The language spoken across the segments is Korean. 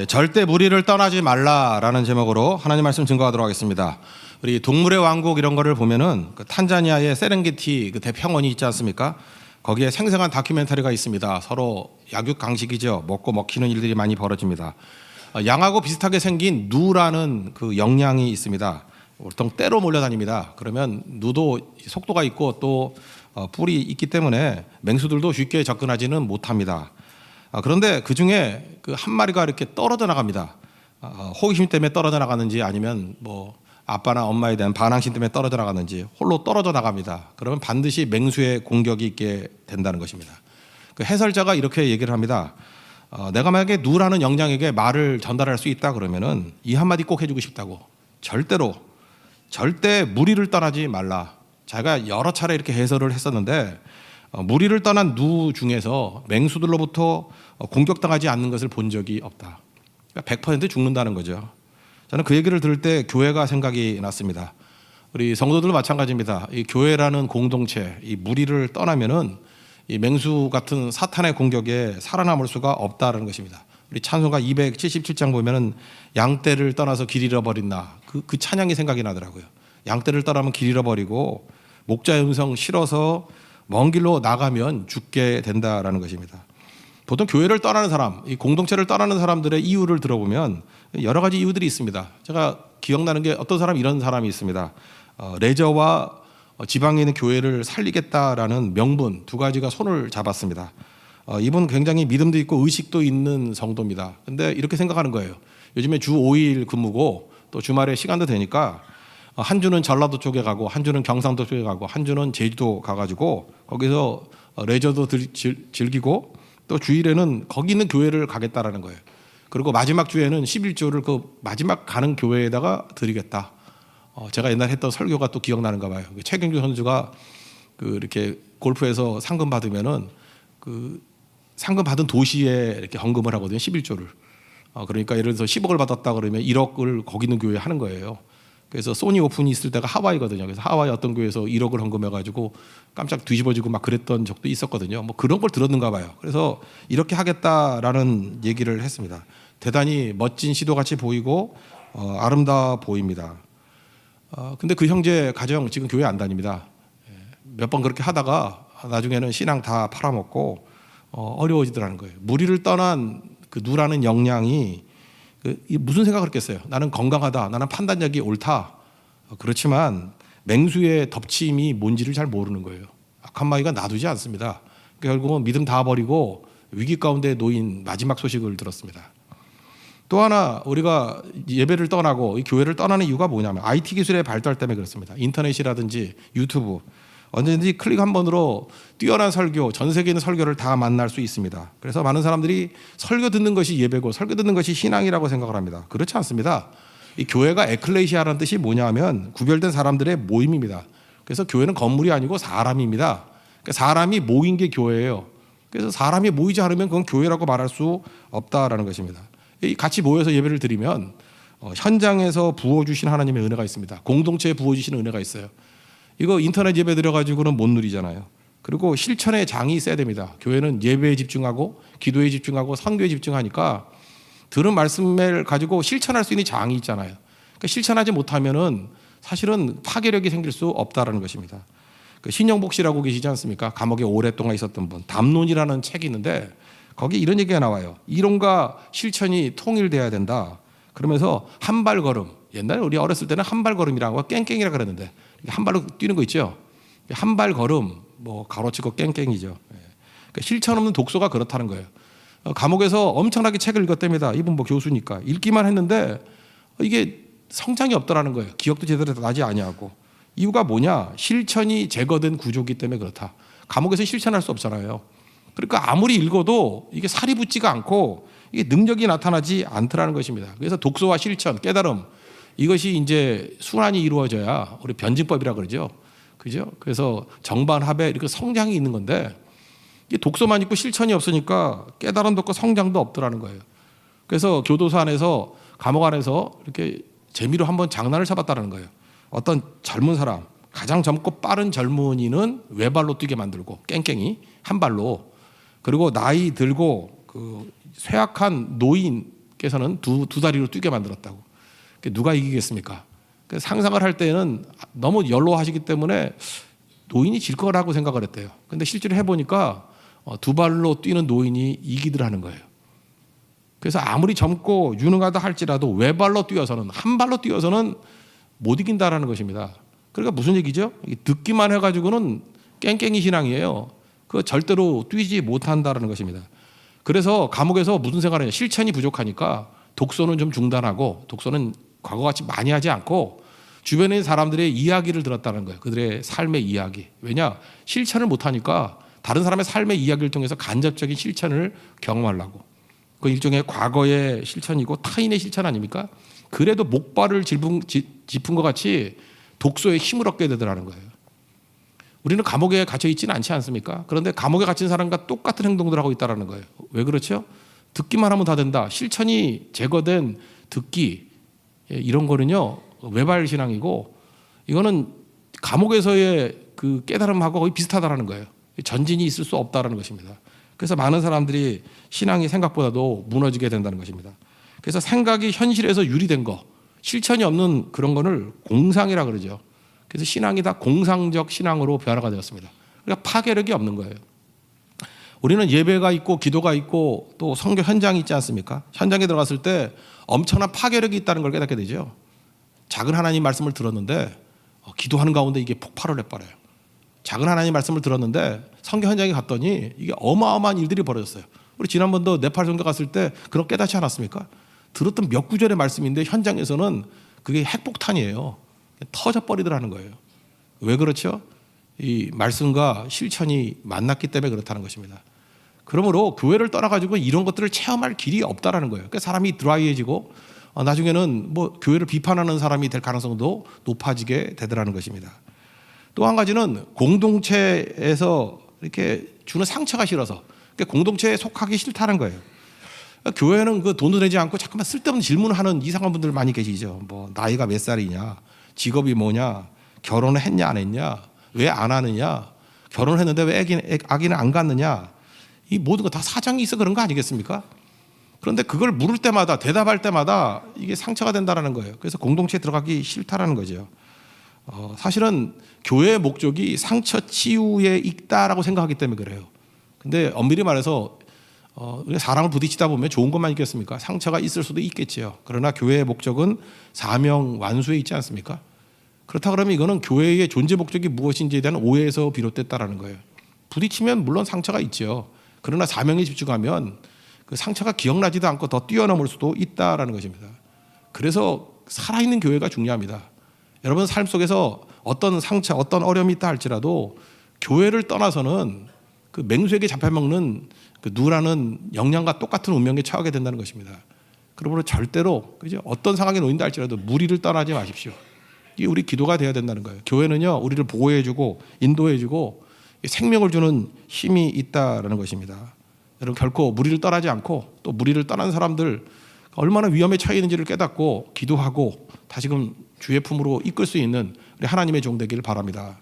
절대 무리를 떠나지 말라라는 제목으로 하나님 말씀 증거하도록 하겠습니다. 우리 동물의 왕국 이런 거를 보면은 그 탄자니아의 세렝게티 그 대평원이 있지 않습니까? 거기에 생생한 다큐멘터리가 있습니다. 서로 약육강식이죠. 먹고 먹히는 일들이 많이 벌어집니다. 양하고 비슷하게 생긴 누라는 그 영양이 있습니다. 보통 떼로 몰려다닙니다. 그러면 누도 속도가 있고 또 뿔이 있기 때문에 맹수들도 쉽게 접근하지는 못합니다. 그런데 그 중에 그 한 마리가 이렇게 떨어져 나갑니다. 호기심 때문에 떨어져 나가는지 아니면 뭐 아빠나 엄마에 대한 반항심 때문에 떨어져 나가는지 홀로 떨어져 나갑니다. 그러면 반드시 맹수의 공격이 있게 된다는 것입니다. 그 해설자가 이렇게 얘기를 합니다. 내가 만약에 누라는 영장에게 말을 전달할 수 있다 그러면은 이 한마디 꼭 해주고 싶다고. 절대 무리를 떠나지 말라. 자기가 여러 차례 이렇게 해설을 했었는데 무리를 떠난 누 중에서 맹수들로부터 공격당하지 않는 것을 본 적이 없다. 그러니까 100% 죽는다는 거죠. 저는 그 얘기를 들을 때 교회가 생각이 났습니다. 우리 성도들도 마찬가지입니다. 이 교회라는 공동체, 이 무리를 떠나면은 이 맹수 같은 사탄의 공격에 살아남을 수가 없다라는 것입니다. 우리 찬송가 277장 보면은 양떼를 떠나서 길 잃어버린 나, 그 찬양이 생각이 나더라고요. 양떼를 떠나면 길 잃어버리고 목자의 음성 싫어서 먼 길로 나가면 죽게 된다라는 것입니다. 보통 교회를 떠나는 사람, 이 공동체를 떠나는 사람들의 이유를 들어보면 여러 가지 이유들이 있습니다. 제가 기억나는 게 어떤 사람 이런 사람이 있습니다. 레저와 지방에 있는 교회를 살리겠다라는 명분 두 가지가 손을 잡았습니다. 이분 굉장히 믿음도 있고 의식도 있는 성도입니다. 근데 이렇게 생각하는 거예요. 요즘에 주 5일 근무고 또 주말에 시간도 되니까 한 주는 전라도 쪽에 가고 한 주는 경상도 쪽에 가고 한 주는 제주도 가가지고 거기서 레저도 즐기고 또 주일에는 거기 있는 교회를 가겠다라는 거예요. 그리고 마지막 주에는 11조를 그 마지막 가는 교회에다가 드리겠다. 제가 옛날 했던 설교가 또 기억나는가 봐요. 최경주 선수가 그 이렇게 골프에서 상금 받으면은 그 상금 받은 도시에 이렇게 헌금을 하거든요. 11조를. 그러니까 예를 들어서 10억을 받았다 그러면 1억을 거기 있는 교회에 하는 거예요. 그래서 소니 오픈이 있을 때가 하와이거든요. 그래서 하와이 어떤 교회에서 1억을 헌금해가지고 깜짝 뒤집어지고 막 그랬던 적도 있었거든요. 뭐 그런 걸 들었는가 봐요. 그래서 이렇게 하겠다라는 얘기를 했습니다. 대단히 멋진 시도같이 보이고 아름다워 보입니다. 근데 그 형제 가정 지금 교회 안 다닙니다. 몇 번 그렇게 하다가 나중에는 신앙 다 팔아먹고 어려워지더라는 거예요. 무리를 떠난 그 누라는 영향이 무슨 생각을 했겠어요? 나는 건강하다. 나는 판단력이 옳다. 그렇지만 맹수의 덮침이 뭔지를 잘 모르는 거예요. 악한 마귀가 놔두지 않습니다. 결국은 믿음 다 버리고 위기 가운데 놓인 마지막 소식을 들었습니다. 또 하나 우리가 예배를 떠나고 이 교회를 떠나는 이유가 뭐냐면 IT 기술의 발달 때문에 그렇습니다. 인터넷이라든지 유튜브 언제든지 클릭 한 번으로 뛰어난 설교, 전 세계에 있는 설교를 다 만날 수 있습니다. 그래서 많은 사람들이 설교 듣는 것이 예배고 설교 듣는 것이 신앙이라고 생각을 합니다. 그렇지 않습니다. 이 교회가 에클레시아라는 뜻이 뭐냐면 구별된 사람들의 모임입니다. 그래서 교회는 건물이 아니고 사람입니다. 그러니까 사람이 모인 게 교회예요. 그래서 사람이 모이지 않으면 그건 교회라고 말할 수 없다라는 것입니다. 같이 모여서 예배를 드리면 현장에서 부어주신 하나님의 은혜가 있습니다. 공동체에 부어주시는 은혜가 있어요. 이거 인터넷 예배 드려가지고는 못 누리잖아요. 그리고 실천의 장이 있어야 됩니다. 교회는 예배에 집중하고 기도에 집중하고 선교에 집중하니까 들은 말씀을 가지고 실천할 수 있는 장이 있잖아요. 그러니까 실천하지 못하면은 사실은 파괴력이 생길 수 없다라는 것입니다. 그 신영복 씨라고 계시지 않습니까? 감옥에 오랫동안 있었던 분. 담론이라는 책이 있는데 거기 이런 얘기가 나와요. 이론과 실천이 통일돼야 된다. 그러면서 한 발 걸음. 옛날에 우리 어렸을 때는 한 발 걸음이라고 깽깽이라 그랬는데 한 발로 뛰는 거 있죠. 한 발 걸음, 뭐 가로치고 깽깽이죠. 그러니까 실천 없는 독서가 그렇다는 거예요. 감옥에서 엄청나게 책을 읽었답니다. 이분 뭐 교수니까 읽기만 했는데 이게 성장이 없더라는 거예요. 기억도 제대로 나지 아니하고. 이유가 뭐냐? 실천이 제거된 구조기 때문에 그렇다. 감옥에서 실천할 수 없잖아요. 그러니까 아무리 읽어도 이게 살이 붙지가 않고 이게 능력이 나타나지 않더라는 것입니다. 그래서 독서와 실천, 깨달음 이것이 이제 순환이 이루어져야 우리 변증법이라 그러죠. 그죠? 그래서 정반합에 이렇게 성장이 있는 건데 이 독서만 있고 실천이 없으니까 깨달음도 없고 성장도 없더라는 거예요. 그래서 교도소 안에서 감옥 안에서 이렇게 재미로 한번 장난을 쳐봤다는 거예요. 어떤 젊은 사람, 가장 젊고 빠른 젊은이는 외발로 뛰게 만들고 깽깽이 한 발로 그리고 나이 들고 그 쇠약한 노인 하나님께서는 두 다리로 뛰게 만들었다고. 누가 이기겠습니까? 상상을 할 때는 너무 연로하시기 때문에 노인이 질 거라고 생각을 했대요. 근데 실제로 해보니까 두 발로 뛰는 노인이 이기더라는 거예요. 그래서 아무리 젊고 유능하다 할지라도 외발로 뛰어서는, 한 발로 뛰어서는 못 이긴다라는 것입니다. 그러니까 무슨 얘기죠? 듣기만 해가지고는 깽깽이 신앙이에요. 그거 절대로 뛰지 못한다라는 것입니다. 그래서 감옥에서 무슨 생각을 해요? 실천이 부족하니까 독서는 좀 중단하고, 독서는 과거같이 많이 하지 않고 주변에 있는 사람들의 이야기를 들었다는 거예요. 그들의 삶의 이야기. 왜냐? 실천을 못하니까 다른 사람의 삶의 이야기를 통해서 간접적인 실천을 경험하려고. 그 일종의 과거의 실천이고 타인의 실천 아닙니까? 그래도 목발을 짚은 것 같이 독서에 힘을 얻게 되더라는 거예요. 우리는 감옥에 갇혀 있지는 않지 않습니까? 그런데 감옥에 갇힌 사람과 똑같은 행동들을 하고 있다는 거예요. 왜 그렇죠? 듣기만 하면 다 된다. 실천이 제거된 듣기, 이런 거는요 외발 신앙이고, 이거는 감옥에서의 그 깨달음하고 거의 비슷하다라는 거예요. 전진이 있을 수 없다라는 것입니다. 그래서 많은 사람들이 신앙이 생각보다도 무너지게 된다는 것입니다. 그래서 생각이 현실에서 유리된 거, 실천이 없는 그런 거를 공상이라 그러죠. 그래서 신앙이 다 공상적 신앙으로 변화가 되었습니다. 그러니까 파괴력이 없는 거예요. 우리는 예배가 있고 기도가 있고 또 선교 현장이 있지 않습니까? 현장에 들어갔을 때 엄청난 파괴력이 있다는 걸 깨닫게 되죠. 작은 하나님 말씀을 들었는데 기도하는 가운데 이게 폭발을 해버려요. 작은 하나님 말씀을 들었는데 선교 현장에 갔더니 이게 어마어마한 일들이 벌어졌어요. 우리 지난번도 네팔 선교 갔을 때 그런 깨닫지 않았습니까? 들었던 몇 구절의 말씀인데 현장에서는 그게 핵폭탄이에요. 터져버리더라는 거예요. 왜 그렇죠? 이 말씀과 실천이 만났기 때문에 그렇다는 것입니다. 그러므로 교회를 떠나가지고 이런 것들을 체험할 길이 없다라는 거예요. 그러니까 사람이 드라이해지고 나중에는 뭐 교회를 비판하는 사람이 될 가능성도 높아지게 되더라는 것입니다. 또 한 가지는 공동체에서 이렇게 주는 상처가 싫어서, 그러니까 공동체에 속하기 싫다는 거예요. 교회는 그 돈도 내지 않고 자꾸만 쓸데없는 질문을 하는 이상한 분들 많이 계시죠. 뭐 나이가 몇 살이냐, 직업이 뭐냐, 결혼을 했냐 안 했냐, 왜 안 하느냐, 결혼했는데 왜 아기는 안 갖느냐, 이 모든 거 다 사정이 있어 그런 거 아니겠습니까? 그런데 그걸 물을 때마다, 대답할 때마다 이게 상처가 된다는 거예요. 그래서 공동체에 들어가기 싫다라는 거죠. 사실은 교회의 목적이 상처 치유에 있다라고 생각하기 때문에 그래요. 근데 엄밀히 말해서 사람을 부딪히다 보면 좋은 것만 있겠습니까? 상처가 있을 수도 있겠지요. 그러나 교회의 목적은 사명 완수에 있지 않습니까? 그렇다 그러면 이거는 교회의 존재 목적이 무엇인지에 대한 오해에서 비롯됐다라는 거예요. 부딪히면 물론 상처가 있죠. 그러나 사명에 집중하면 그 상처가 기억나지도 않고 더 뛰어넘을 수도 있다라는 것입니다. 그래서 살아있는 교회가 중요합니다. 여러분 삶 속에서 어떤 상처, 어떤 어려움이 있다 할지라도 교회를 떠나서는 그 맹수에게 잡혀먹는 그 누라는 영양과 똑같은 운명에 처하게 된다는 것입니다. 그러므로 절대로 어떤 상황에 놓인다 할지라도 무리를 떠나지 마십시오. 이게 우리 기도가 되어야 된다는 거예요. 교회는요 우리를 보호해주고 인도해주고 생명을 주는 힘이 있다라는 것입니다. 여러분 결코 무리를 떠나지 않고 또 무리를 떠난 사람들 얼마나 위험에 처해 있는지를 깨닫고 기도하고 다시금 주의 품으로 이끌 수 있는 우리 하나님의 종 되기를 바랍니다.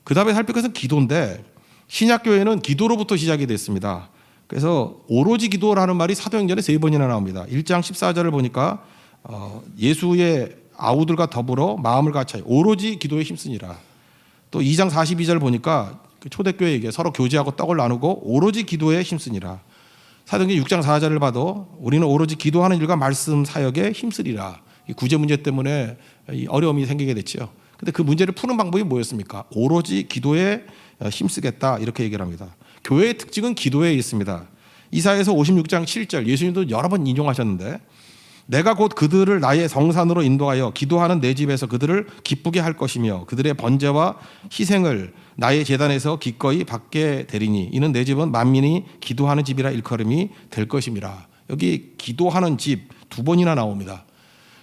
그 다음에 살필 것은 기도인데, 신약교회는 기도로부터 시작이 됐습니다. 그래서 오로지 기도라는 말이 사도행전에 3번이나 나옵니다. 1장 14절을 보니까 예수의 아우들과 더불어 마음을 같이 오로지 기도에 힘쓰니라. 또 2장 42절 보니까 초대교회에게 서로 교제하고 떡을 나누고 오로지 기도에 힘쓰니라. 사도행전 6장 4절을 봐도 우리는 오로지 기도하는 일과 말씀 사역에 힘쓰리라. 이 구제 문제 때문에 이 어려움이 생기게 됐죠. 근데 그 문제를 푸는 방법이 뭐였습니까? 오로지 기도에 힘쓰겠다 이렇게 얘기를 합니다. 교회의 특징은 기도에 있습니다. 이사야서 56장 7절 예수님도 여러 번 인용하셨는데, 내가 곧 그들을 나의 성산으로 인도하여 기도하는 내 집에서 그들을 기쁘게 할 것이며 그들의 번제와 희생을 나의 제단에서 기꺼이 받게 되리니 이는 내 집은 만민이 기도하는 집이라 일컬음이 될 것임이라. 여기 기도하는 집 2번이나 나옵니다.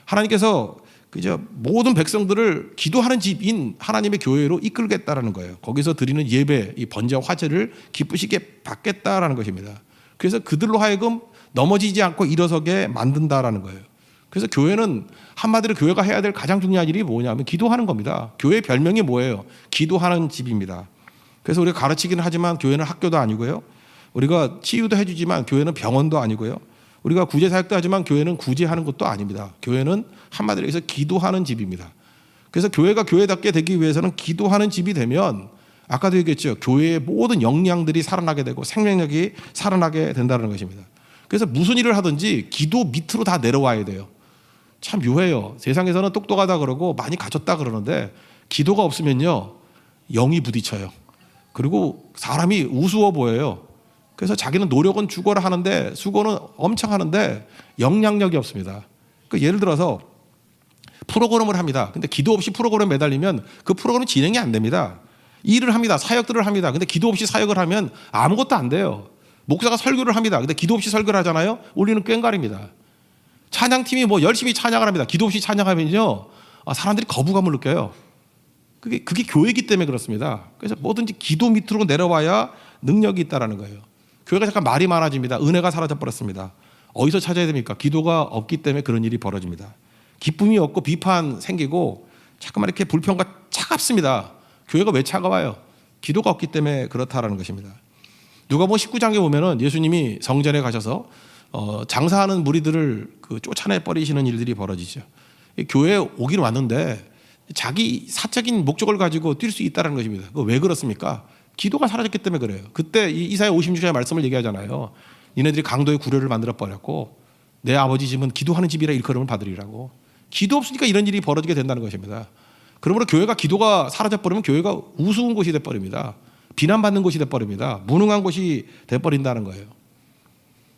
하나님께서 그저 모든 백성들을 기도하는 집인 하나님의 교회로 이끌겠다라는 거예요. 거기서 드리는 예배, 이 번제와 화제를 기쁘시게 받겠다라는 것입니다. 그래서 그들로 하여금 넘어지지 않고 일어서게 만든다라는 거예요. 그래서 교회는 한마디로 교회가 해야 될 가장 중요한 일이 뭐냐면 기도하는 겁니다. 교회 별명이 뭐예요? 기도하는 집입니다. 그래서 우리가 가르치기는 하지만 교회는 학교도 아니고요. 우리가 치유도 해주지만 교회는 병원도 아니고요. 우리가 구제 사역도 하지만 교회는 구제하는 것도 아닙니다. 교회는 한마디로 해서 기도하는 집입니다. 그래서 교회가 교회답게 되기 위해서는 기도하는 집이 되면 아까도 얘기했죠. 교회의 모든 역량들이 살아나게 되고 생명력이 살아나게 된다는 것입니다. 그래서 무슨 일을 하든지 기도 밑으로 다 내려와야 돼요. 참 묘해요. 세상에서는 똑똑하다 그러고 많이 가졌다 그러는데 기도가 없으면요, 영이 부딪혀요. 그리고 사람이 우스워 보여요. 그래서 자기는 노력은 죽어라 하는데 수고는 엄청 하는데 영향력이 없습니다. 그러니까 예를 들어서 프로그램을 합니다. 근데 기도 없이 프로그램에 매달리면 그 프로그램 진행이 안 됩니다. 일을 합니다. 사역들을 합니다. 근데 기도 없이 사역을 하면 아무것도 안 돼요. 목사가 설교를 합니다. 근데 기도 없이 설교를 하잖아요. 우리는 꽹가리입니다. 찬양팀이 뭐 열심히 찬양을 합니다. 기도 없이 찬양하면요, 사람들이 거부감을 느껴요. 그게 교회이기 때문에 그렇습니다. 그래서 뭐든지 기도 밑으로 내려와야 능력이 있다라는 거예요. 교회가 잠깐 말이 많아집니다. 은혜가 사라져 버렸습니다. 어디서 찾아야 됩니까? 기도가 없기 때문에 그런 일이 벌어집니다. 기쁨이 없고 비판 생기고 잠깐만 이렇게 불평과 차갑습니다. 교회가 왜 차가워요? 기도가 없기 때문에 그렇다라는 것입니다. 누가복음 19장에 보면은 예수님이 성전에 가셔서 장사하는 무리들을 쫓아내 버리시는 일들이 벌어지죠. 교회에 오기는 왔는데 자기 사적인 목적을 가지고 뛸 수 있다는 것입니다. 왜 그렇습니까? 기도가 사라졌기 때문에 그래요. 그때 이사야 56장의 말씀을 얘기하잖아요. 니네들이 강도의 구려를 만들어 버렸고 내 아버지 집은 기도하는 집이라 일컬음을 받으리라고. 기도 없으니까 이런 일이 벌어지게 된다는 것입니다. 그러므로 교회가 기도가 사라져 버리면 교회가 우스운 곳이 돼 버립니다. 비난받는 곳이 돼 버립니다. 무능한 곳이 돼 버린다는 거예요.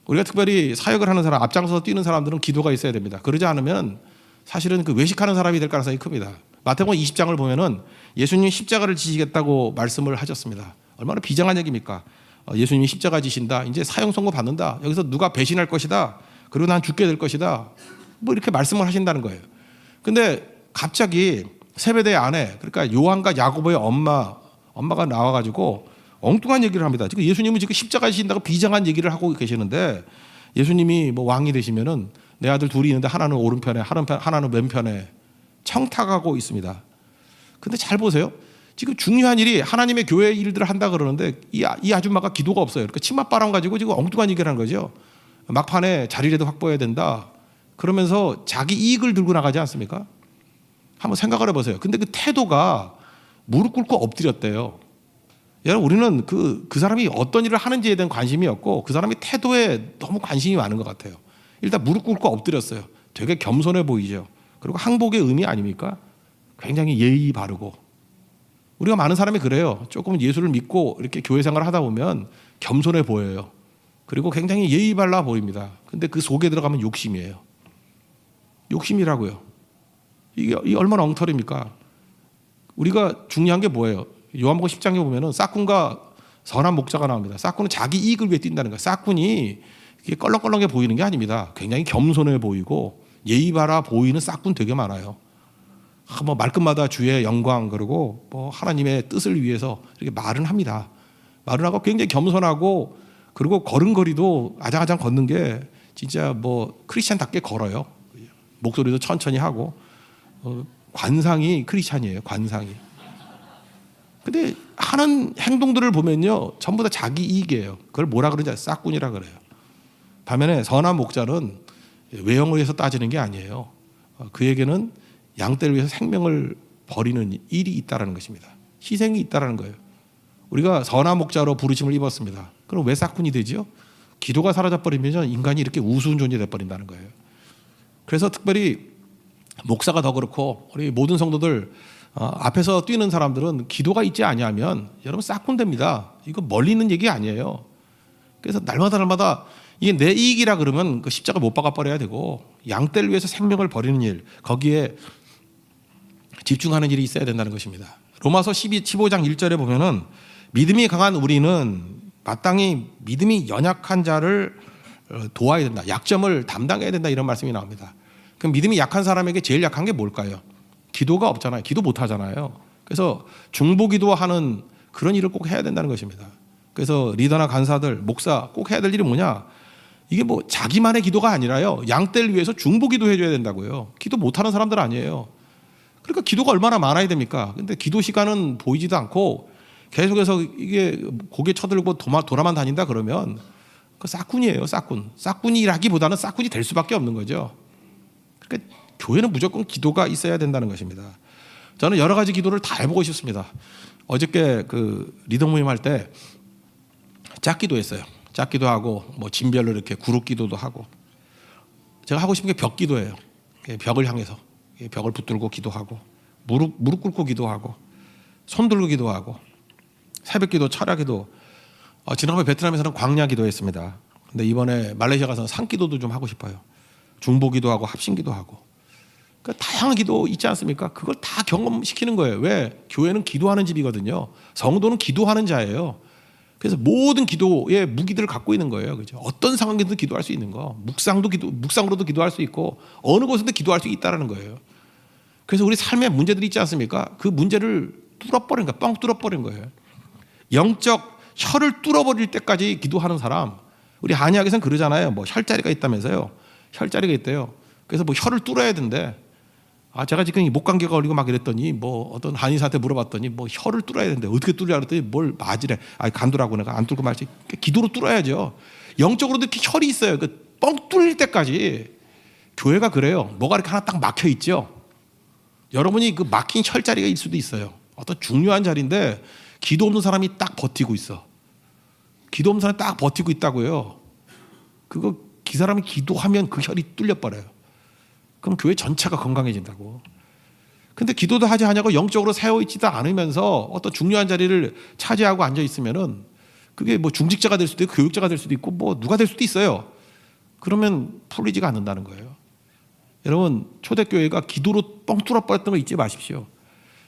우리가 특별히 사역을 하는 사람, 앞장서서 뛰는 사람들은 기도가 있어야 됩니다. 그러지 않으면 사실은 외식하는 사람이 될 가능성이 큽니다. 마태복음 20장을 보면은 예수님이 십자가를 지시겠다고 말씀을 하셨습니다. 얼마나 비장한 얘기입니까? 예수님이 십자가 지신다. 이제 사형 선고 받는다. 여기서 누가 배신할 것이다. 그리고 난 죽게 될 것이다. 뭐 이렇게 말씀을 하신다는 거예요. 근데 갑자기 세베대의 아내, 그러니까 요한과 야고보의 엄마가 나와가지고 엉뚱한 얘기를 합니다. 지금 예수님은 지금 십자가 지신다고 비장한 얘기를 하고 계시는데 예수님이 뭐 왕이 되시면은 내 아들 둘이 있는데 하나는 오른편에 하나는 왼편에 청탁하고 있습니다. 근데 잘 보세요. 지금 중요한 일이 하나님의 교회 일들을 한다 그러는데 이 아줌마가 기도가 없어요. 그러니까 치맛바람 가지고 지금 엉뚱한 얘기를 하는 거죠. 막판에 자리라도 확보해야 된다. 그러면서 자기 이익을 들고 나가지 않습니까? 한번 생각을 해보세요. 근데 그 태도가 무릎 꿇고 엎드렸대요. 여러분, 우리는 그 사람이 어떤 일을 하는지에 대한 관심이 없고 그 사람이 태도에 너무 관심이 많은 것 같아요. 일단 무릎 꿇고 엎드렸어요. 되게 겸손해 보이죠. 그리고 항복의 의미 아닙니까? 굉장히 예의 바르고. 우리가 많은 사람이 그래요. 조금 예수를 믿고 이렇게 교회 생활을 하다 보면 겸손해 보여요. 그리고 굉장히 예의 발라 보입니다. 근데 그 속에 들어가면 욕심이에요. 욕심이라고요. 이게 얼마나 엉터리입니까? 우리가 중요한 게 뭐예요? 요한복음 10장에 보면은 싹군과 선한 목자가 나옵니다. 싹군은 자기 이익을 위해 뛴다는 거예요. 싹군이 이게 껄렁껄렁해 보이는 게 아닙니다. 굉장히 겸손해 보이고 예의 바라 보이는 싹군 되게 많아요. 뭐 말끝마다 주의 영광 그러고 뭐 하나님의 뜻을 위해서 이렇게 말은 합니다. 말은 하고 굉장히 겸손하고 그리고 걸음걸이도 아장아장 걷는 게 진짜 뭐 크리스찬답게 걸어요. 목소리도 천천히 하고 관상이 크리스찬이에요. 관상이. 근데 하는 행동들을 보면요 전부 다 자기 이익이에요. 그걸 뭐라 그러는지 싹군이라 그래요. 반면에 선한 목자는 외형을 위해서 따지는 게 아니에요. 그에게는 양떼를 위해서 생명을 버리는 일이 있다는 것입니다. 희생이 있다는 거예요. 우리가 선한 목자로 부르심을 입었습니다. 그럼 왜 싹군이 되죠? 기도가 사라져버리면 인간이 이렇게 우스운 존재 돼버린다는 거예요. 그래서 특별히 목사가 더 그렇고 우리 모든 성도들 앞에서 뛰는 사람들은 기도가 있지 아니하면 여러분 싹군 됩니다. 이거 멀리 있는 얘기 아니에요. 그래서 날마다 이게 내 이익이라 그러면 그 십자가 못 박아 버려야 되고 양떼를 위해서 생명을 버리는 일 거기에 집중하는 일이 있어야 된다는 것입니다. 로마서 15장 1절에 보면은 믿음이 강한 우리는 마땅히 믿음이 연약한 자를 도와야 된다. 약점을 담당해야 된다. 이런 말씀이 나옵니다. 그럼 믿음이 약한 사람에게 제일 약한 게 뭘까요? 기도가 없잖아요. 기도 못 하잖아요. 그래서 중보기도하는 그런 일을 꼭 해야 된다는 것입니다. 그래서 리더나 간사들, 목사 꼭 해야 될 일이 뭐냐? 이게 뭐 자기만의 기도가 아니라요. 양떼를 위해서 중보기도 해줘야 된다고요. 기도 못하는 사람들 아니에요. 그러니까 기도가 얼마나 많아야 됩니까? 근데 기도 시간은 보이지도 않고 계속해서 이게 고개 쳐들고 돌아만 다닌다 그러면 그 싹군이에요, 싹군. 싹군이라기보다는 싹군이 될 수밖에 없는 거죠. 그러니까 교회는 무조건 기도가 있어야 된다는 것입니다. 저는 여러 가지 기도를 다 해보고 싶습니다. 어저께 그 리더 모임 할 때 짝기도 했어요. 짝기도 하고 뭐 진별로 이렇게 그룹 기도도 하고. 제가 하고 싶은 게 벽 기도예요. 벽을 향해서 벽을 붙들고 기도하고 무릎 꿇고 기도하고 손 들고 기도하고 새벽 기도, 철야 기도. 지난번에 베트남에서는 광야 기도했습니다. 근데 이번에 말레이시아 가서 산 기도도 좀 하고 싶어요. 중보 기도하고 합심 기도하고. 그러니까 다양한 기도 있지 않습니까? 그걸 다 경험시키는 거예요. 왜? 교회는 기도하는 집이거든요. 성도는 기도하는 자예요. 그래서 모든 기도의 무기들을 갖고 있는 거예요. 그죠? 어떤 상황에서도 기도할 수 있는 거. 묵상으로도 기도할 수 있고 어느 곳에도 기도할 수 있다는 거예요. 그래서 우리 삶에 문제들이 있지 않습니까? 그 문제를 뚫어버린 거예요. 뻥 뚫어버린 거예요. 영적 혀를 뚫어버릴 때까지 기도하는 사람. 우리 한의학에서는 그러잖아요. 뭐 혈자리가 있다면서요. 혈자리가 있대요. 그래서 뭐 혀를 뚫어야 된대. 제가 지금 목감기가 걸리고 막 이랬더니 뭐 어떤 한의사한테 물어봤더니 뭐 혀를 뚫어야 되는데 어떻게 뚫으려 그랬더니 뭘 맞으래. 간두라고 내가 안 뚫고 말지. 기도로 뚫어야죠. 영적으로도 이렇게 혈이 있어요. 그 뻥 뚫릴 때까지. 교회가 그래요. 뭐가 이렇게 하나 딱 막혀 있죠. 여러분이 그 막힌 혈자리가 있을 수도 있어요. 어떤 중요한 자리인데 기도 없는 사람이 딱 버티고 있어. 기도 없는 사람이 딱 버티고 있다고요. 그 사람이 기도하면 그 혈이 뚫려버려요. 그럼 교회 전체가 건강해진다고. 근데 기도도 하지 않냐고 영적으로 세워있지도 않으면서 어떤 중요한 자리를 차지하고 앉아있으면은 그게 뭐 중직자가 될 수도 있고 교육자가 될 수도 있고 뭐 누가 될 수도 있어요. 그러면 풀리지가 않는다는 거예요. 여러분 초대교회가 기도로 뻥 뚫어버렸던 거 잊지 마십시오.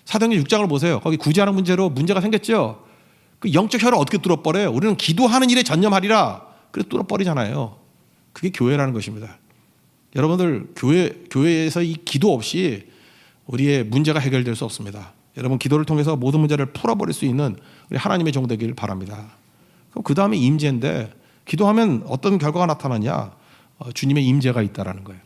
사도행전 6장을 보세요. 거기 구제하는 문제로 문제가 생겼죠. 그 영적 혈을 어떻게 뚫어버려요? 우리는 기도하는 일에 전념하리라. 그래서 뚫어버리잖아요. 그게 교회라는 것입니다. 여러분들 교회에서 이 기도 없이 우리의 문제가 해결될 수 없습니다. 여러분 기도를 통해서 모든 문제를 풀어버릴 수 있는 우리 하나님의 종 되기를 바랍니다. 그럼 그 다음에 임재인데 기도하면 어떤 결과가 나타나냐? 주님의 임재가 있다라는 거예요.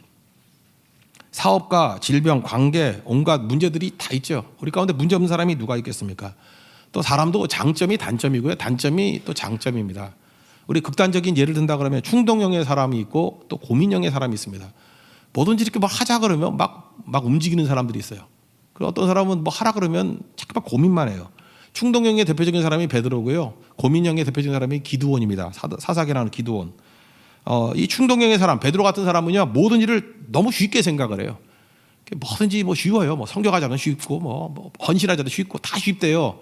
사업과 질병, 관계, 온갖 문제들이 다 있죠. 우리 가운데 문제 없는 사람이 누가 있겠습니까? 또 사람도 장점이 단점이고요. 단점이 또 장점입니다. 우리 극단적인 예를 든다 그러면 충동형의 사람이 있고 또 고민형의 사람이 있습니다. 뭐든지 이렇게 뭐 하자 그러면 막 움직이는 사람들이 있어요. 그리고 어떤 사람은 뭐 하라 그러면 자꾸만 고민만 해요. 충동형의 대표적인 사람이 베드로고요. 고민형의 대표적인 사람이 기드온입니다. 사사기라는 기드온. 이 충동형의 사람, 베드로 같은 사람은요, 모든 일을 너무 쉽게 생각을 해요. 뭐든지 뭐 쉬워요. 뭐 성경하자면 쉽고, 뭐 헌신하자도 쉽고, 다 쉽대요.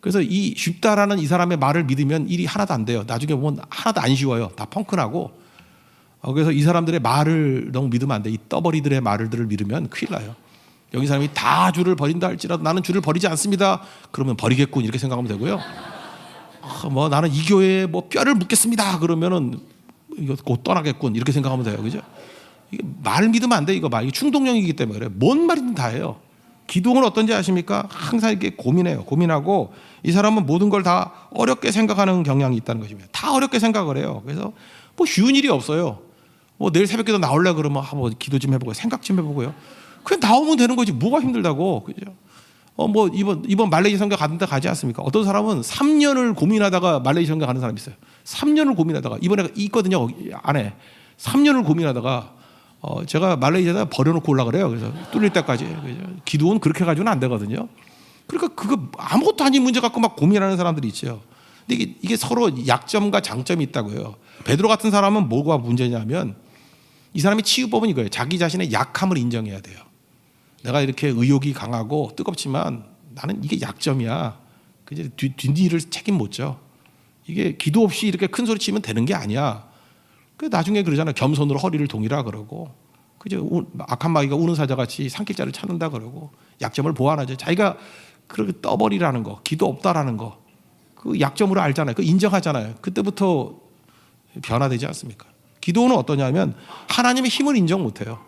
그래서 이 쉽다라는 이 사람의 말을 믿으면 일이 하나도 안 돼요. 나중에 보면 하나도 안 쉬워요. 다 펑크나고. 그래서 이 사람들의 말을 너무 믿으면 안 돼. 이 떠버리들의 말들을 믿으면 큰일 나요. 여기 사람이 다 주를 버린다 할지라도 나는 주를 버리지 않습니다. 그러면 버리겠군 이렇게 생각하면 되고요. 뭐 나는 이 교회에 뭐 뼈를 묻겠습니다. 그러면은 이거 곧 떠나겠군 이렇게 생각하면 돼요. 그죠? 이게 말 믿으면 안 돼. 이거 봐. 이게 충동형이기 때문에 그래. 뭔 말이든 다 해요. 기도는 어떤지 아십니까? 항상 이렇게 고민해요. 고민하고 이 사람은 모든 걸 다 어렵게 생각하는 경향이 있다는 것입니다. 다 어렵게 생각을 해요. 그래서 뭐 쉬운 일이 없어요. 뭐 내일 새벽기도 나올래 그러면 뭐 기도 좀 해보고요. 생각 좀 해보고요. 그냥 나오면 되는 거지. 뭐가 힘들다고. 그죠? 뭐 이번 말레이시아 선교 가는데 가지 않습니까? 어떤 사람은 3년을 고민하다가 말레이시아 선교 가는 사람이 있어요. 3년을 고민하다가 이번에 있거든요. 안에 3년을 고민하다가 제가 말레이시아에다 버려놓고 올라 그래요. 그래서 뚫릴 때까지. 기도는 그렇게 가지고는 안 되거든요. 그러니까 그거 아무것도 아닌 문제 갖고 막 고민하는 사람들이 있죠. 근데 이게 서로 약점과 장점이 있다고요. 베드로 같은 사람은 뭐가 문제냐면 이 사람의 치유법은 이거예요. 자기 자신의 약함을 인정해야 돼요. 내가 이렇게 의욕이 강하고 뜨겁지만 나는 이게 약점이야. 그제 뒷일을 책임 못 져. 이게 기도 없이 이렇게 큰 소리 치면 되는 게 아니야. 그 나중에 그러잖아요. 겸손으로 허리를 동이라 그러고, 그죠? 악한 마귀가 우는 사자같이 산길자를 찾는다 그러고, 약점을 보완하죠. 자기가 그렇게 떠버리라는 거, 기도 없다라는 거, 그 약점으로 알잖아요. 그 인정하잖아요. 그때부터 변화되지 않습니까? 기도는 어떠냐면 하나님의 힘을 인정 못해요.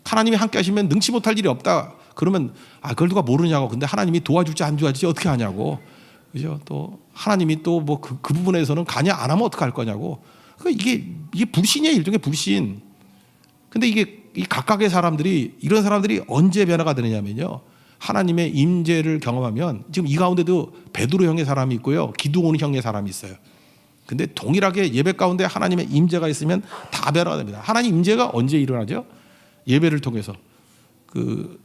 하나님이 함께 하시면 능치 못할 일이 없다. 그러면 그걸 누가 모르냐고. 근데 하나님이 도와줄지 안 도와줄지 어떻게 하냐고. 그죠? 또 하나님이 또 뭐 그 부분에서는 가냐 안 하면 어떡할 거냐고. 그러니까 이게 불신이에요. 일종의 불신. 근데 이 각각의 사람들이 이런 사람들이 언제 변화가 되느냐면요. 하나님의 임재를 경험하면 지금 이 가운데도 베드로 형의 사람이 있고요. 기드온 형의 사람이 있어요. 근데 동일하게 예배 가운데 하나님의 임재가 있으면 다 변화가 됩니다. 하나님 임재가 언제 일어나죠? 예배를 통해서. 그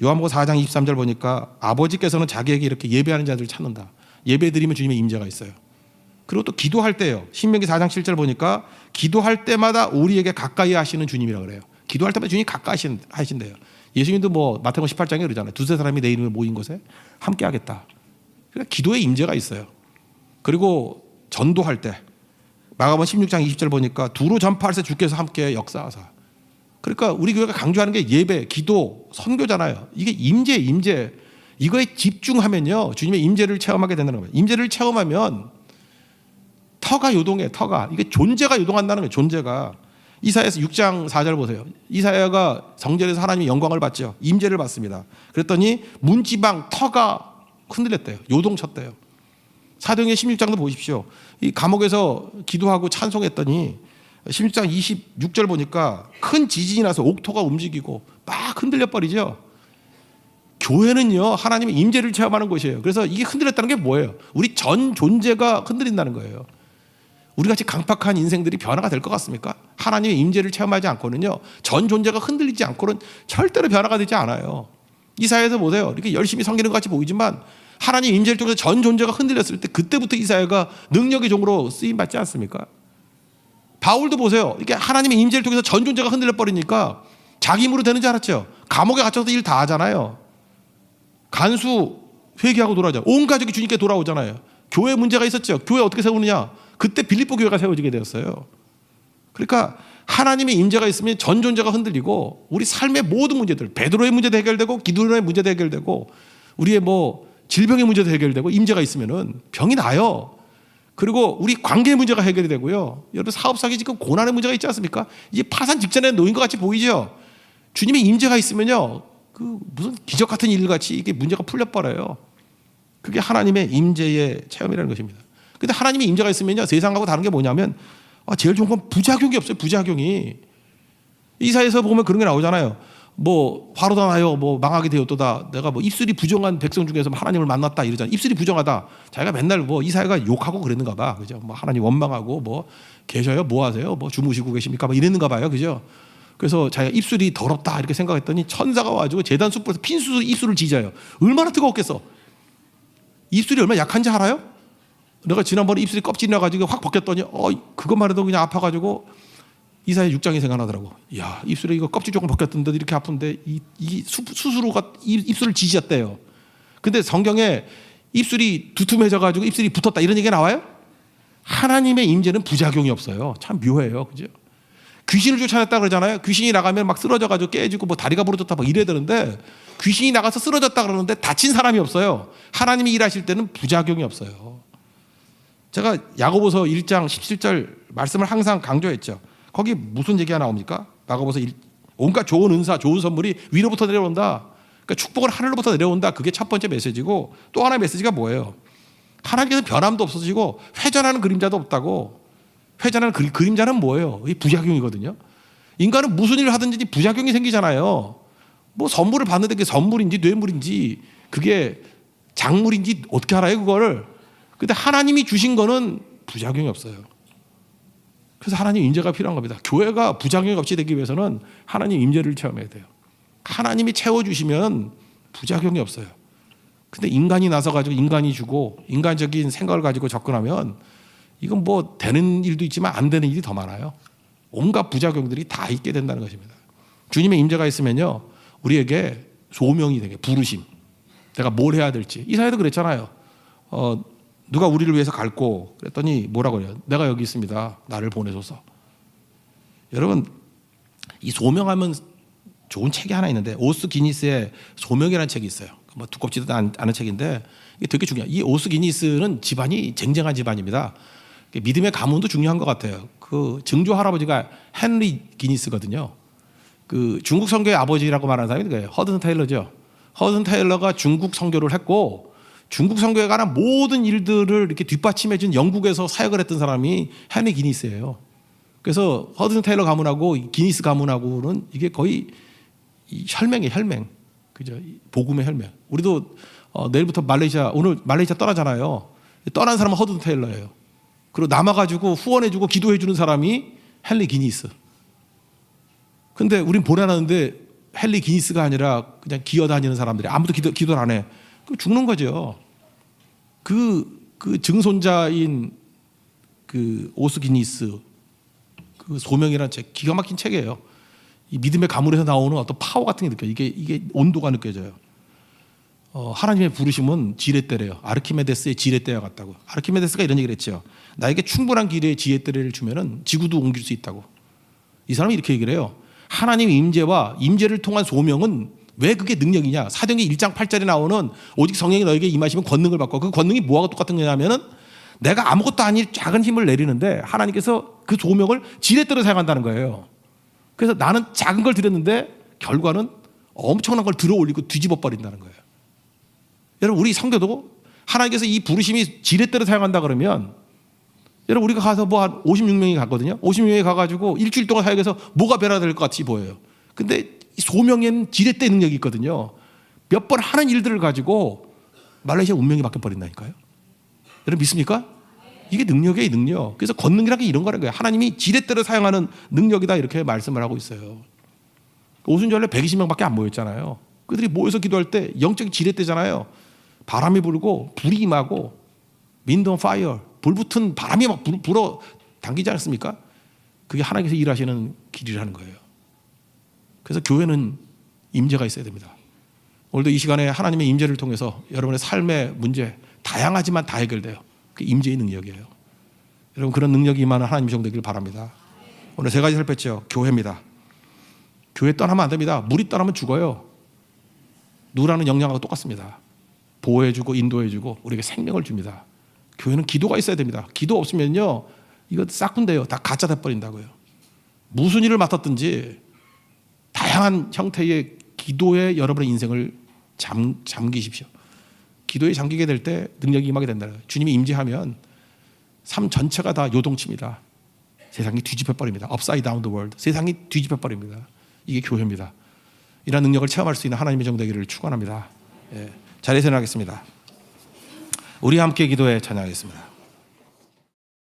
요한복음 4장 23절 보니까 아버지께서는 자기에게 이렇게 예배하는 자들을 찾는다. 예배 드리면 주님의 임재가 있어요. 그리고 또 기도할 때요. 신명기 4장 7절 보니까 기도할 때마다 우리에게 가까이 하시는 주님이라고 그래요. 기도할 때마다 주님이 가까이 하신대요. 예수님도 뭐 마태복음 18장에 그러잖아요. 두세 사람이 내 이름에 모인 곳에 함께 하겠다. 그러니까 기도의 임재가 있어요. 그리고 전도할 때 마가복음 16장 20절 보니까 두루 전파할 때 주께서 함께 역사하사. 그러니까 우리 교회가 강조하는 게 예배, 기도, 선교잖아요. 이게 임재. 이거에 집중하면요. 주님의 임재를 체험하게 된다는 거예요. 임재를 체험하면 터가 요동해. 터가. 이게 존재가 요동한다는 거예요. 존재가. 이사야서 6장 4절 보세요. 이사야가 성전에서 하나님의 영광을 받죠. 임재를 받습니다. 그랬더니 문지방 터가 흔들렸대요. 요동쳤대요. 사도행전 16장도 보십시오. 이 감옥에서 기도하고 찬송했더니 16장 26절 보니까 큰 지진이 나서 옥토가 움직이고 막 흔들려 버리죠. 교회는요, 하나님의 임재를 체험하는 곳이에요. 그래서 이게 흔들렸다는 게 뭐예요? 우리 전 존재가 흔들린다는 거예요. 우리같이 강팍한 인생들이 변화가 될 것 같습니까? 하나님의 임재를 체험하지 않고는요, 전 존재가 흔들리지 않고는 절대로 변화가 되지 않아요. 이사야에서 보세요. 이렇게 열심히 섬기는 것 같이 보이지만 하나님 임재를 통해서 전 존재가 흔들렸을 때 그때부터 이사야가 능력의 종으로 쓰임 받지 않습니까? 바울도 보세요. 이렇게 하나님의 임재를 통해서 전 존재가 흔들려 버리니까 자기 힘으로 되는 줄 알았죠. 감옥에 갇혀서 일 다 하잖아요. 간수 회개하고 돌아오죠. 온 가족이 주님께 돌아오잖아요. 교회 문제가 있었죠. 교회 어떻게 세우느냐? 그때 빌립보 교회가 세워지게 되었어요. 그러니까 하나님의 임재가 있으면 전 존재가 흔들리고 우리 삶의 모든 문제들, 베드로의 문제도 해결되고 기도의 문제도 해결되고 우리의 뭐 질병의 문제도 해결되고 임재가 있으면은 병이 나요. 그리고 우리 관계의 문제가 해결이 되고요. 여러분 사업상에 지금 고난의 문제가 있지 않습니까? 이제 파산 직전에 놓인 것 같이 보이죠. 주님의 임재가 있으면요, 그 무슨 기적 같은 일 같이 이게 문제가 풀려버려요. 그게 하나님의 임재의 체험이라는 것입니다. 근데 하나님의 임재가 있으면요, 세상하고 다른 게 뭐냐면 제일 좋은 건 부작용이 없어요. 부작용이. 이사야에서 보면 그런 게 나오잖아요. 뭐 화로다 나요, 뭐 망하게 되었도다. 내가 뭐 입술이 부정한 백성 중에서 하나님을 만났다 이러잖아. 입술이 부정하다. 자기가 맨날 뭐 이사야가 욕하고 그랬는가 봐, 그죠? 뭐 하나님 원망하고 뭐 계셔요, 뭐 하세요, 뭐 주무시고 계십니까, 뭐 이랬는가 봐요, 그죠? 그래서 자기가 입술이 더럽다 이렇게 생각했더니 천사가 와가지고 제단 숯불에서 핀수 입술을 지져요. 얼마나 뜨거웠겠어. 입술이 얼마나 약한지 알아요? 내가 지난번에 입술이 껍질이 나가지고 확 벗겼더니 그것만 해도 그냥 아파가지고 이사야 6장이 생각나더라고. 야, 입술에 이거 껍질 조금 벗겼던데 이렇게 아픈데 이 수수로가 입술을 지졌대요. 근데 성경에 입술이 두툼해져가지고 입술이 붙었다 이런 얘기가 나와요? 하나님의 임재는 부작용이 없어요. 참 묘해요, 그죠? 귀신을 쫓아냈다 그러잖아요. 귀신이 나가면 막 쓰러져가지고 깨지고 뭐 다리가 부러졌다 막 이래야 되는데 귀신이 나가서 쓰러졌다 그러는데 다친 사람이 없어요. 하나님이 일하실 때는 부작용이 없어요. 제가 야고보서 1장 17절 말씀을 항상 강조했죠. 거기 무슨 얘기가 나옵니까? 야고보서 온갖 좋은 은사, 좋은 선물이 위로부터 내려온다. 그러니까 축복은 하늘로부터 내려온다. 그게 첫 번째 메시지고 또 하나의 메시지가 뭐예요? 하나님께서 변함도 없어지고 회전하는 그림자도 없다고. 회전하는 그림자는 뭐예요? 이 부작용이거든요. 인간은 무슨 일을 하든지 부작용이 생기잖아요. 뭐 선물을 받는데 그게 선물인지 뇌물인지 그게 작물인지 어떻게 알아요, 그거를? 근데 하나님이 주신 거는 부작용이 없어요. 그래서 하나님 임재가 필요한 겁니다. 교회가 부작용이 없이 되기 위해서는 하나님 임재를 체험해야 돼요. 하나님이 채워주시면 부작용이 없어요. 근데 인간이 나서가지고 인간이 주고 인간적인 생각을 가지고 접근하면 이건 뭐 되는 일도 있지만 안 되는 일이 더 많아요. 온갖 부작용들이 다 있게 된다는 것입니다. 주님의 임재가 있으면요, 우리에게 소명이 되게 부르심. 내가 뭘 해야 될지. 이사야도 그랬잖아요. 누가 우리를 위해서 갈고 그랬더니 뭐라고 그래요? 내가 여기 있습니다. 나를 보내소서. 여러분, 이 소명하면 좋은 책이 하나 있는데 오스 기니스의 소명이라는 책이 있어요. 뭐 두껍지도 않은 책인데 이게 되게 중요해요. 이 오스 기니스는 집안이 쟁쟁한 집안입니다. 믿음의 가문도 중요한 것 같아요. 그 증조 할아버지가 헨리 기니스거든요. 그 중국 선교의 아버지라고 말하는 사람이 그거예요. 허든 테일러죠. 허든 테일러가 중국 선교를 했고 중국 선교에 관한 모든 일들을 이렇게 뒷받침해준 영국에서 사역을 했던 사람이 헨리 기니스예요. 그래서 허든 테일러 가문하고 기니스 가문하고는 이게 거의 혈맹이에요, 혈맹. 그죠? 복음의 혈맹. 우리도 내일부터 오늘 말레이시아 떠나잖아요. 떠난 사람은 허든 테일러예요. 그리고 남아가지고 후원해주고 기도해주는 사람이 헨리 기니스. 근데 우린 보내놨는데 헨리 기니스가 아니라 그냥 기어다니는 사람들이 아무도 기도를 안 해. 그럼 죽는 거죠. 그 증손자인 그 오스 기니스 그 소명이라는 책, 기가 막힌 책이에요. 이 믿음의 가문에서 나오는 어떤 파워 같은 게 느껴요. 이게 온도가 느껴져요. 하나님의 부르심은 지렛대래요. 아르키메데스의 지렛대와 같다고. 아르키메데스가 이런 얘기를 했죠. 나에게 충분한 길의 지렛대를 주면은 지구도 옮길 수 있다고. 이 사람이 이렇게 얘기를 해요. 하나님의 임재와 임재를 통한 소명은 왜 그게 능력이냐? 사도행전 1장 8절에 나오는 오직 성령이 너에게 임하시면 권능을 받고, 그 권능이 뭐하고 똑같은 거냐면은 내가 아무것도 아닌 작은 힘을 내리는데 하나님께서 그 소명을 지렛대로 사용한다는 거예요. 그래서 나는 작은 걸 드렸는데 결과는 엄청난 걸 들어 올리고 뒤집어 버린다는 거예요. 여러분, 우리 성도도 하나님께서 이 부르심이 지렛대로 사용한다 그러면, 여러분, 우리가 가서 뭐 한 56명이 갔거든요. 56명이 가가지고 일주일 동안 사역해서 뭐가 변화될 것 같이 보여요. 근데 이 소명에는 지렛대 능력이 있거든요. 몇 번 하는 일들을 가지고 말레이시아 운명이 바뀌어버린다니까요. 여러분 믿습니까? 이게 능력이에요, 능력. 그래서 권능이라는 게 이런 거라는 거예요. 하나님이 지렛대로 사용하는 능력이다, 이렇게 말씀을 하고 있어요. 오순절에 120명밖에 안 모였잖아요. 그들이 모여서 기도할 때 영적인 지렛대잖아요. 바람이 불고 불이 임하고 wind on fire, 불 붙은 바람이 막 불어 당기지 않습니까? 그게 하나님께서 일하시는 길이라는 거예요. 그래서 교회는 임재가 있어야 됩니다. 오늘도 이 시간에 하나님의 임재를 통해서 여러분의 삶의 문제 다양하지만 다 해결돼요. 그게 임재의 능력이에요. 여러분, 그런 능력이 임하는 하나님 종 되길 바랍니다. 오늘 세 가지 살폈죠. 교회입니다. 교회 떠나면 안 됩니다. 물이 떠나면 죽어요. 누라는 영향하고 똑같습니다. 보호해주고 인도해주고 우리에게 생명을 줍니다. 교회는 기도가 있어야 됩니다. 기도 없으면요, 이거 싹군데요, 다 가짜 돼버린다고요. 무슨 일을 맡았든지 다양한 형태의 기도에 여러분의 인생을 잠기십시오. 기도에 잠기게 될 때 능력이 임하게 된다는 거예요. 주님이 임재하면 삶 전체가 다 요동칩니다. 세상이 뒤집혀 버립니다. Upside down the world. 세상이 뒤집혀 버립니다. 이게 교회입니다. 이런 능력을 체험할 수 있는 하나님의 종 되기를 축원합니다. 자리에서 일어나겠습니다. 우리 함께 기도에 찬양하겠습니다.